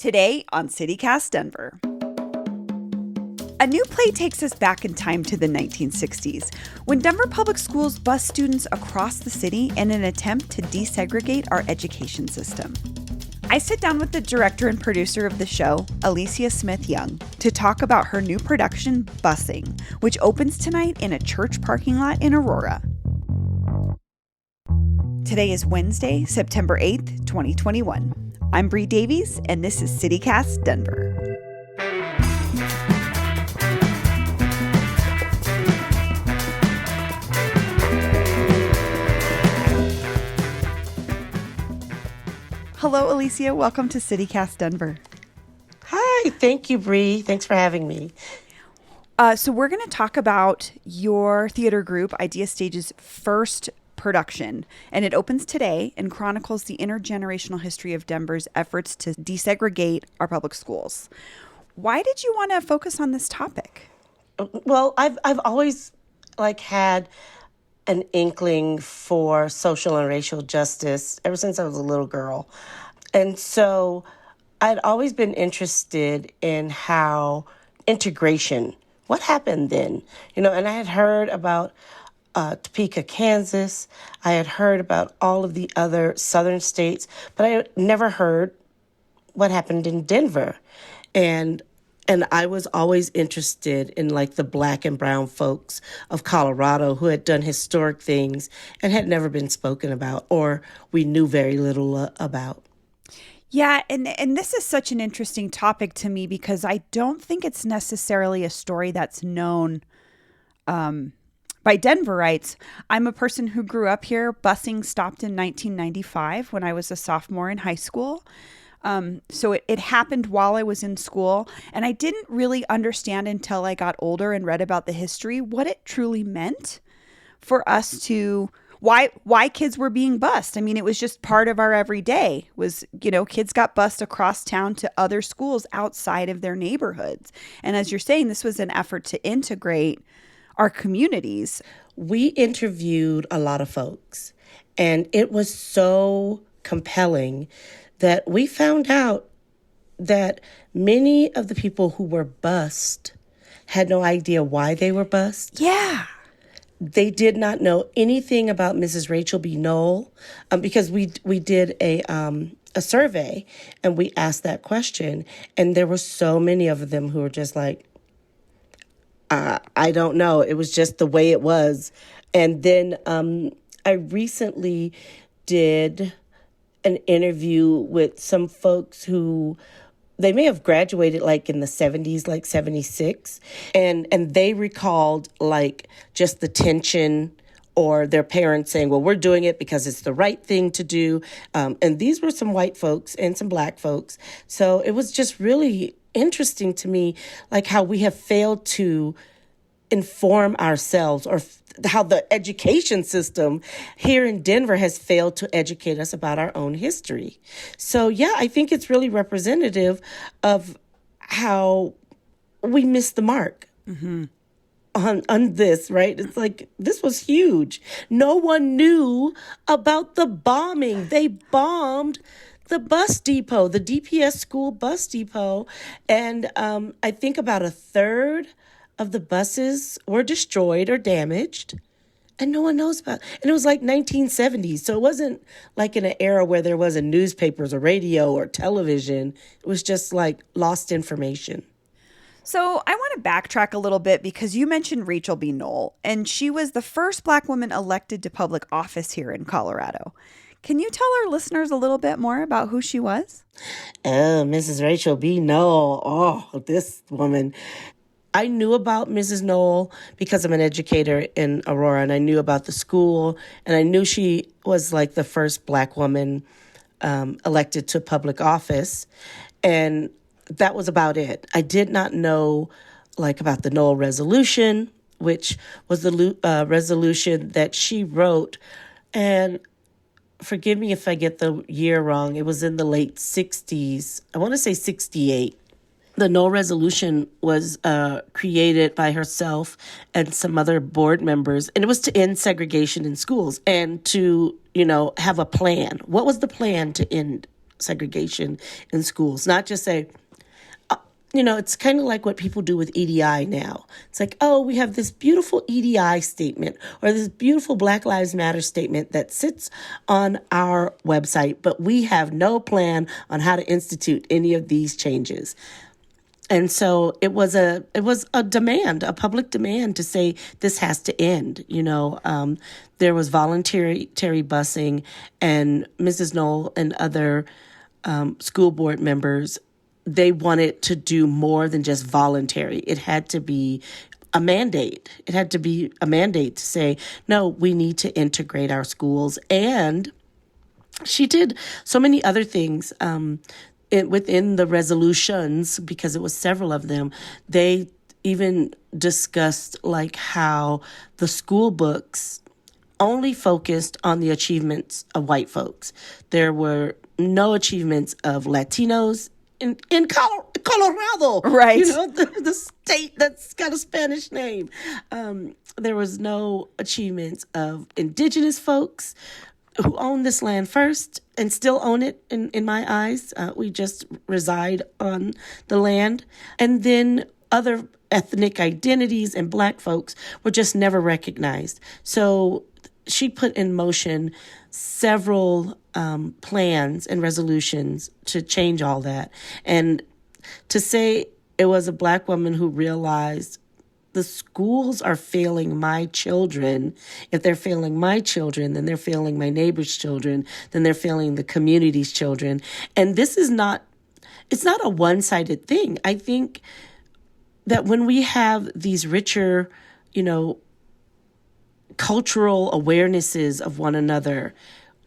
Today on CityCast Denver. A new play takes us back in time to the 1960s, when Denver Public Schools bused students across the city in an attempt to desegregate our education system. I sit down with the director and producer of the show, Alicia Smith Young, to talk about her new production, Busing, which opens tonight in a church parking lot in Aurora. Today is Wednesday, September 8th, 2021. I'm Bree Davies, and this is CityCast Denver. Hello, Alicia. Welcome to CityCast Denver. Hi. Thank you, Bree. Thanks for having me. So we're going to talk about your theater group, Idea Stage's first production, and it opens today and chronicles the intergenerational history of Denver's efforts to desegregate our public schools. Why did you want to focus on this topic? Well, I've always had an inkling for social and racial justice ever since I was a little girl. And so I'd always been interested in how integration, what happened then? And I had heard about Topeka, Kansas. I had heard about all of the other southern states, but I had never heard what happened in Denver. And I was always interested in the black and brown folks of Colorado who had done historic things and had never been spoken about or we knew very little about. Yeah, and this is such an interesting topic to me because I don't think it's necessarily a story that's known by Denverites. I'm a person who grew up here. Busing stopped in 1995 when I was a sophomore in high school. So it happened while I was in school, and I didn't really understand until I got older and read about the history what it truly meant for us to why kids were being bused. I mean, it was just part of our everyday was, kids got bused across town to other schools outside of their neighborhoods. And as you're saying, this was an effort to integrate our communities. We interviewed a lot of folks, and it was so compelling that we found out that many of the people who were bused had no idea why they were bused. Yeah. They did not know anything about Mrs. Rachel B. Noel because we did a survey and we asked that question, and there were so many of them who were just like, I don't know. It was just the way it was. And then I recently did an interview with some folks who they may have graduated in the 70s, 76. And they recalled just the tension or their parents saying, well, we're doing it because it's the right thing to do. And these were some white folks and some black folks. So it was just really interesting to me, how we have failed to inform ourselves or how the education system here in Denver has failed to educate us about our own history. So, yeah, I think it's really representative of how we missed the mark on this, right? It's this was huge. No one knew about the bombing. They bombed the bus depot, the DPS school bus depot. And I think about a third of the buses were destroyed or damaged, and no one knows about it. And it was 1970s, so it wasn't in an era where there wasn't newspapers or radio or television. It was just lost information. So I want to backtrack a little bit because you mentioned Rachel B. Noel, and she was the first Black woman elected to public office here in Colorado. Can you tell our listeners a little bit more about who she was? Oh, Mrs. Rachel B. Noel. Oh, this woman. I knew about Mrs. Noel because I'm an educator in Aurora, and I knew about the school, and I knew she was the first Black woman elected to public office, and that was about it. I did not know about the Noel Resolution, which was the resolution that she wrote, and forgive me if I get the year wrong. It was in the late 60s. I want to say 68. The Noel Resolution was created by herself and some other board members, and it was to end segregation in schools and to, have a plan. What was the plan to end segregation in schools. Not just say, it's kind of like what people do with EDI now. It's like, oh, we have this beautiful EDI statement or this beautiful Black Lives Matter statement that sits on our website, but we have no plan on how to institute any of these changes. And so it was a demand, a public demand to say this has to end. There was voluntary busing, and Mrs. Knoll and other school board members, they wanted to do more than just voluntary. It had to be a mandate. It had to be a mandate to say, no, we need to integrate our schools. And she did so many other things within the resolutions, because it was several of them. They even discussed like how the school books only focused on the achievements of white folks. There were no achievements of Latinos in Colorado, right? The state that's got a Spanish name. There was no achievements of indigenous folks who own this land first and still own it in my eyes. We just reside on the land. And then other ethnic identities and Black folks were just never recognized. So she put in motion several plans and resolutions to change all that. And to say it was a Black woman who realized the schools are failing my children. If they're failing my children, then they're failing my neighbor's children, then they're failing the community's children. And this is it's not a one-sided thing. I think that when we have these richer, cultural awarenesses of one another,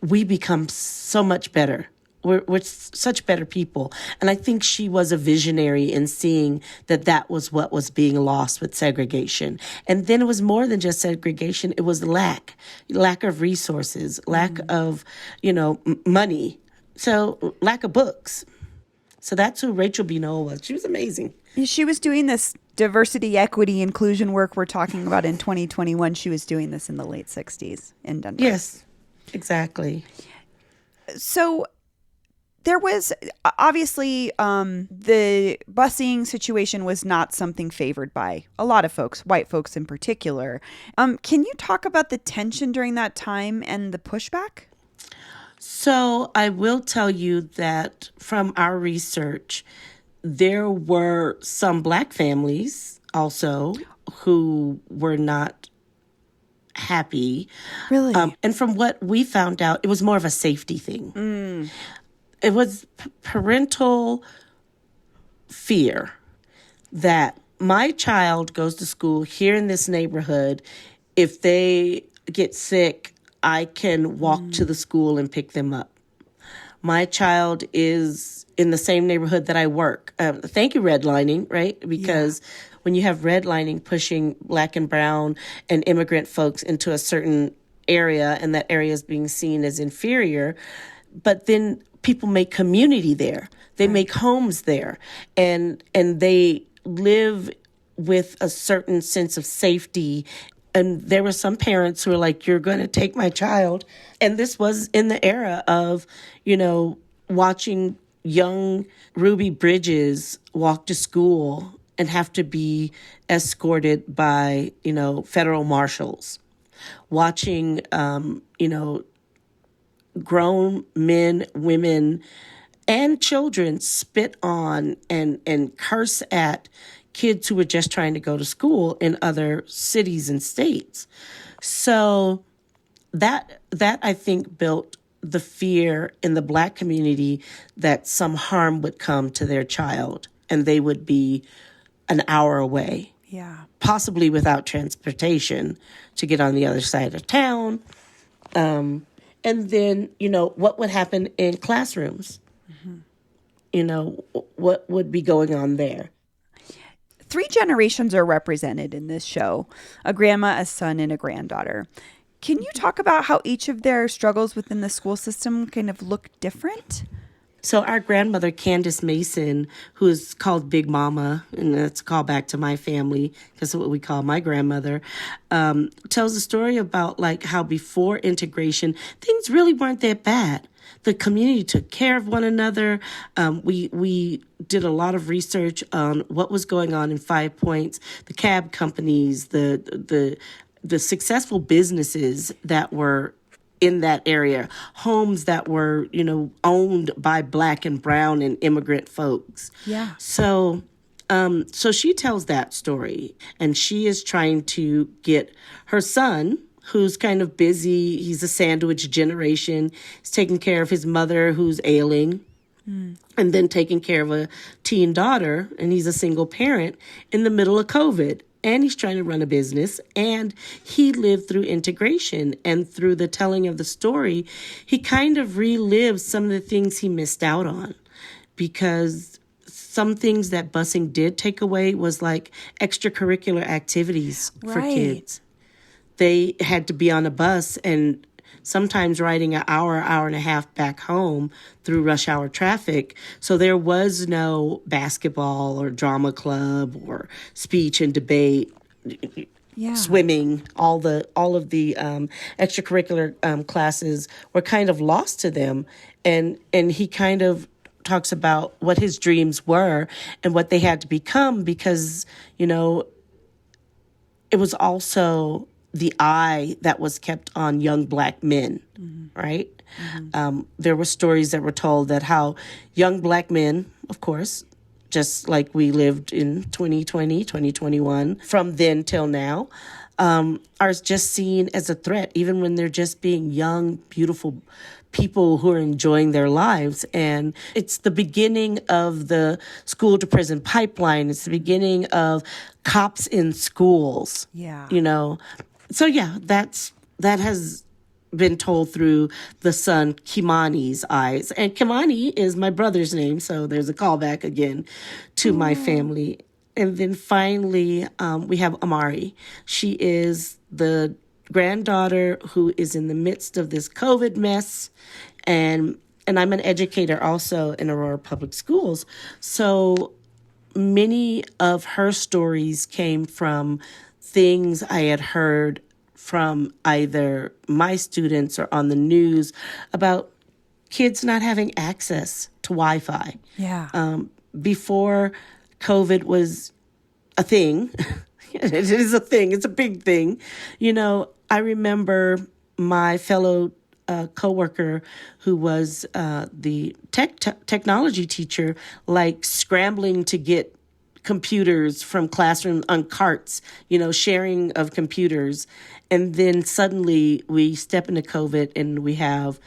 we become so much better. We're such better people. And I think she was a visionary in seeing that was what was being lost with segregation. And then it was more than just segregation. It was lack of resources, lack of, money. So lack of books. So that's who Rachel B. Knoll was. She was amazing. She was doing this diversity, equity, inclusion work we're talking about in 2021. She was doing this in the late 60s in Denver. Yes, exactly. So there was obviously the busing situation was not something favored by a lot of folks, white folks in particular. Can you talk about the tension during that time and the pushback? So I will tell you that from our research, there were some Black families also who were not happy. Really? And from what we found out, it was more of a safety thing. It was parental fear that my child goes to school here in this neighborhood. If they get sick, I can walk to the school and pick them up. My child is in the same neighborhood that I work. Thank you, redlining, right? Because when you have redlining pushing Black and brown and immigrant folks into a certain area, and that area is being seen as inferior, but then people make community there. They make homes there, and they live with a certain sense of safety. And there were some parents who were like, you're going to take my child. And this was in the era of, watching young Ruby Bridges walk to school and have to be escorted by, federal marshals. Watching, grown men, women, and children spit on and curse at kids who were just trying to go to school in other cities and states. So that I think built the fear in the Black community that some harm would come to their child and they would be an hour away. Yeah. Possibly without transportation to get on the other side of town. And then, what would happen in classrooms? What would be going on there? 3 generations are represented in this show: a grandma, a son, and a granddaughter. Can you talk about how each of their struggles within the school system kind of look different? So our grandmother, Candace Mason, who is called Big Mama, and that's a callback to my family, that's what we call my grandmother, tells a story about like how before integration, things really weren't that bad. the community took care of one another. We did a lot of research on what was going on in Five Points, the cab companies, the successful businesses that were in that area, homes that were, owned by Black and brown and immigrant folks. Yeah. So she tells that story, and she is trying to get her son, who's kind of busy. He's a sandwich generation. He's taking care of his mother, who's ailing, and then taking care of a teen daughter, and he's a single parent in the middle of COVID. And he's trying to run a business, and he lived through integration, and through the telling of the story, he kind of relives some of the things he missed out on, because some things that busing did take away was like extracurricular activities for kids. They had to be on a bus and sometimes riding an hour and a half back home through rush hour traffic. So there was no basketball or drama club or speech and debate, swimming. All of the extracurricular classes were kind of lost to them. And he kind of talks about what his dreams were and what they had to become, because, it was also the eye that was kept on young Black men, right? There were stories that were told that how young Black men, of course, just like we lived in 2020, 2021, from then till now, are just seen as a threat, even when they're just being young, beautiful people who are enjoying their lives. And it's the beginning of the school to prison pipeline. It's the beginning of cops in schools. Yeah. So yeah, that has been told through the son Kimani's eyes. And Kimani is my brother's name, so there's a callback again to my family. And then finally, we have Amari. She is the granddaughter who is in the midst of this COVID mess. And I'm an educator also in Aurora Public Schools. So many of her stories came from things I had heard from either my students or on the news about kids not having access to Wi-Fi. Yeah. Before COVID was a thing, it is a thing, it's a big thing. I remember my fellow coworker who was the technology teacher, like scrambling to get computers from classrooms on carts, sharing of computers. And then suddenly we step into COVID and we have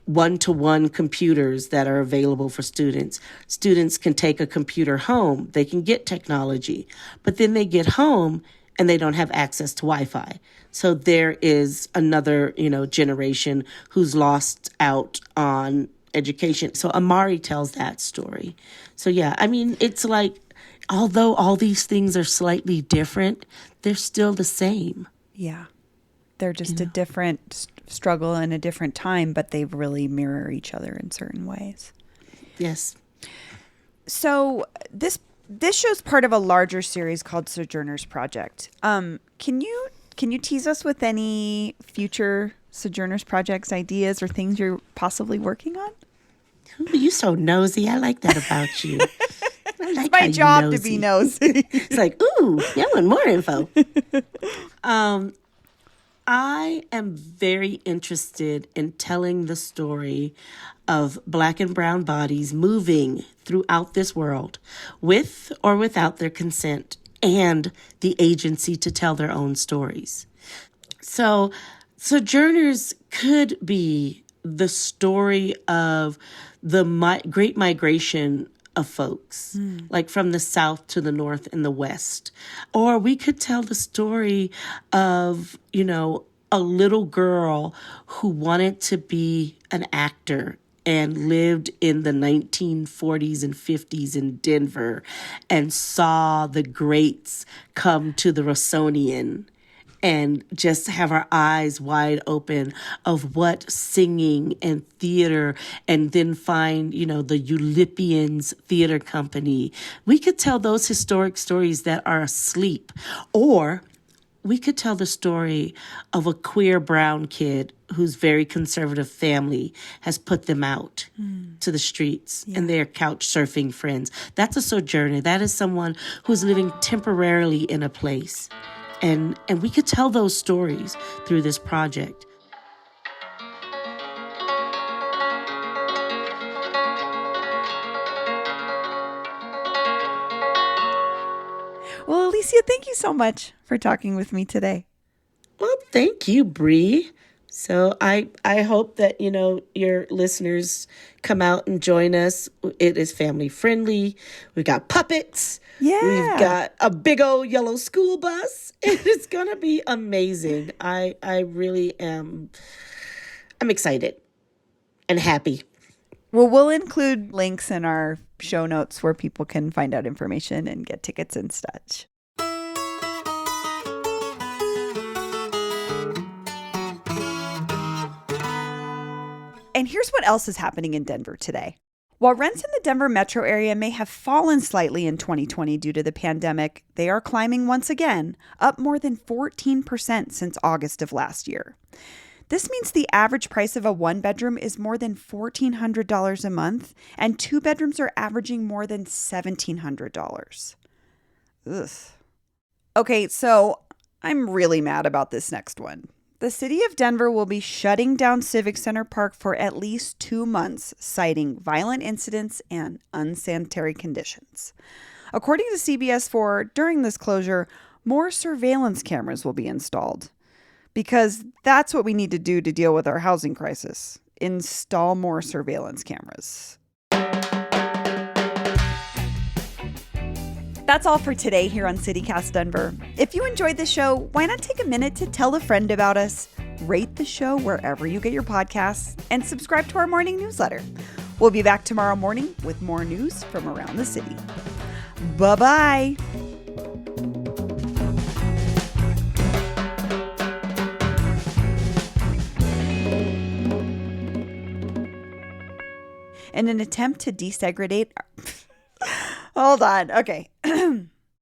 one-to-one computers that are available for students. Students can take a computer home. They can get technology, but then they get home and they don't have access to Wi-Fi. So there is another, generation who's lost out on education. So Amari tells that story. So yeah, it's like, although all these things are slightly different, they're still the same. Yeah. They're just a different struggle and a different time, but they really mirror each other in certain ways. Yes. So this show's part of a larger series called Sojourners Project. Can you tease us with any future Sojourners Projects ideas or things you're possibly working on? Ooh, you're so nosy. I like that about you. It's my job to be nosy. It's like, ooh, I want more info. I am very interested in telling the story of Black and brown bodies moving throughout this world with or without their consent and the agency to tell their own stories. So Sojourners could be the story of the Great Migration of folks, like from the South to the North and the West. Or we could tell the story of, a little girl who wanted to be an actor and lived in the 1940s and 50s in Denver and saw the greats come to the Rossonian and just have our eyes wide open of what singing and theater, and then find, the Eulipians Theater Company. We could tell those historic stories that are asleep. Or we could tell the story of a queer brown kid whose very conservative family has put them out to the streets and their couch surfing friends. That's a sojourner. That is someone who's living temporarily in a place. And we could tell those stories through this project. Well, Alicia, thank you so much for talking with me today. Well, thank you, Bree. So I hope that, your listeners come out and join us. It is family friendly. We've got puppets. Yeah. We've got a big old yellow school bus. It's going to be amazing. I really am. I'm excited and happy. Well, we'll include links in our show notes where people can find out information and get tickets and such. And here's what else is happening in Denver today. While rents in the Denver metro area may have fallen slightly in 2020 due to the pandemic, they are climbing once again, up more than 14% since August of last year. This means the average price of a one-bedroom is more than $1,400 a month, and two bedrooms are averaging more than $1,700. Ugh. Okay, so I'm really mad about this next one. The city of Denver will be shutting down Civic Center Park for at least 2 months, citing violent incidents and unsanitary conditions. According to CBS 4, during this closure, more surveillance cameras will be installed. Because that's what we need to do to deal with our housing crisis. Install more surveillance cameras. That's all for today here on CityCast Denver. If you enjoyed the show, why not take a minute to tell a friend about us, rate the show wherever you get your podcasts, and subscribe to our morning newsletter. We'll be back tomorrow morning with more news from around the city. Bye-bye. In an attempt to desegregate... Hold on. Okay.